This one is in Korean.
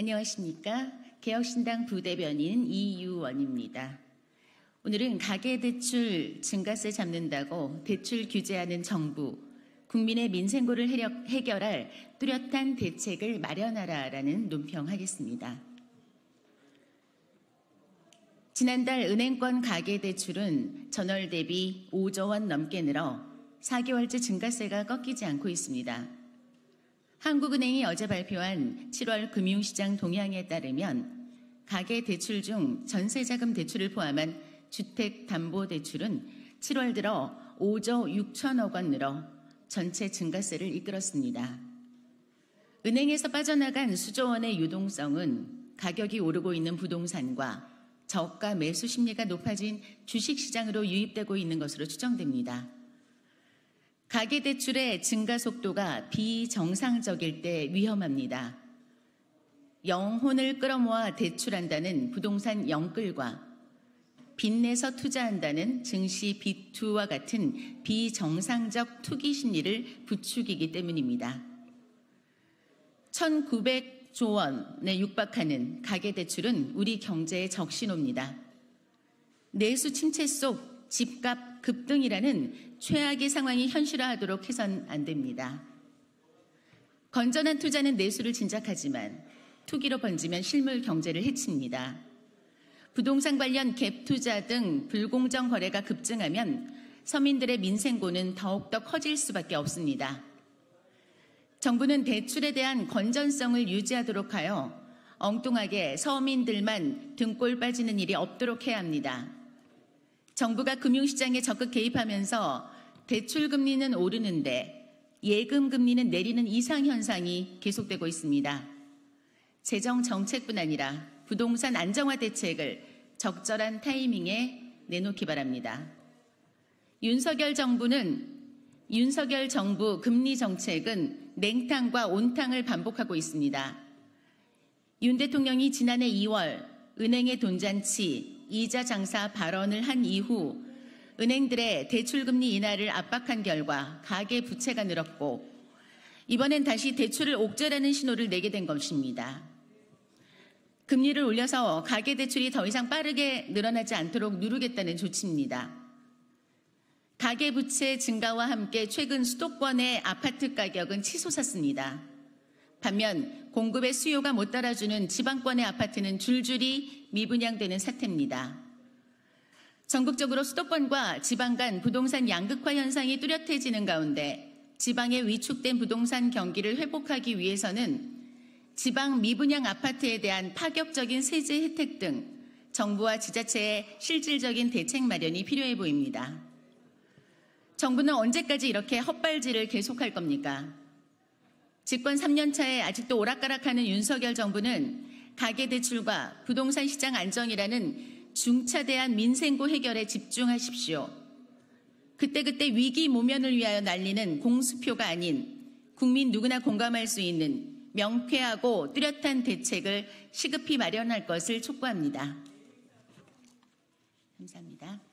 안녕하십니까. 개혁신당 부대변인 이유원입니다. 오늘은 가계대출 증가세 잡는다고 대출 규제하는 정부, 국민의 민생고를 해결할 뚜렷한 대책을 마련하라라는 논평하겠습니다. 지난달 은행권 가계대출은 전월 대비 5조 원 넘게 늘어 4개월째 증가세가 꺾이지 않고 있습니다. 한국은행이 어제 발표한 7월 금융시장 동향에 따르면 가계대출 중 전세자금 대출을 포함한 주택담보대출은 7월 들어 5조 6천억 원 늘어 전체 증가세를 이끌었습니다. 은행에서 빠져나간 수조 원의 유동성은 가격이 오르고 있는 부동산과 저가 매수 심리가 높아진 주식시장으로 유입되고 있는 것으로 추정됩니다. 가계대출의 증가 속도가 비정상적일 때 위험합니다. 영혼을 끌어모아 대출한다는 부동산 영끌과 빚내서 투자한다는 증시 빚투와 같은 비정상적 투기 심리를 부추기기 때문입니다. 1,900조 원에 육박하는 가계대출은 우리 경제의 적신호입니다. 내수 침체 속 집값 급등이라는 최악의 상황이 현실화하도록 해선 안 됩니다. 건전한 투자는 내수를 진작하지만 투기로 번지면 실물 경제를 해칩니다. 부동산 관련 갭 투자 등 불공정 거래가 급증하면 서민들의 민생고는 더욱더 커질 수밖에 없습니다. 정부는 대출에 대한 건전성을 유지하도록 하여 엉뚱하게 서민들만 등골 빠지는 일이 없도록 해야 합니다. 정부가 금융시장에 적극 개입하면서 대출 금리는 오르는데 예금 금리는 내리는 이상현상이 계속되고 있습니다. 재정 정책뿐 아니라 부동산 안정화 대책을 적절한 타이밍에 내놓기 바랍니다. 윤석열 정부 금리 정책은 냉탕과 온탕을 반복하고 있습니다. 윤 대통령이 지난해 2월 은행의 돈잔치, 이자 장사 발언을 한 이후 은행들의 대출금리 인하를 압박한 결과 가계부채가 늘었고 이번엔 다시 대출을 옥죄라는 신호를 내게 된 것입니다. 금리를 올려서 가계대출이 더 이상 빠르게 늘어나지 않도록 누르겠다는 조치입니다. 가계부채 증가와 함께 최근 수도권의 아파트 가격은 치솟았습니다. 반면 공급의 수요가 못 따라주는 지방권의 아파트는 줄줄이 미분양되는 사태입니다. 전국적으로 수도권과 지방 간 부동산 양극화 현상이 뚜렷해지는 가운데 지방의 위축된 부동산 경기를 회복하기 위해서는 지방 미분양 아파트에 대한 파격적인 세제 혜택 등 정부와 지자체의 실질적인 대책 마련이 필요해 보입니다. 정부는 언제까지 이렇게 헛발질을 계속할 겁니까? 집권 3년 차에 아직도 오락가락하는 윤석열 정부는 가계대출과 부동산 시장 안정이라는 중차대한 민생고 해결에 집중하십시오. 그때그때 위기 모면을 위하여 날리는 공수표가 아닌 국민 누구나 공감할 수 있는 명쾌하고 뚜렷한 대책을 시급히 마련할 것을 촉구합니다. 감사합니다.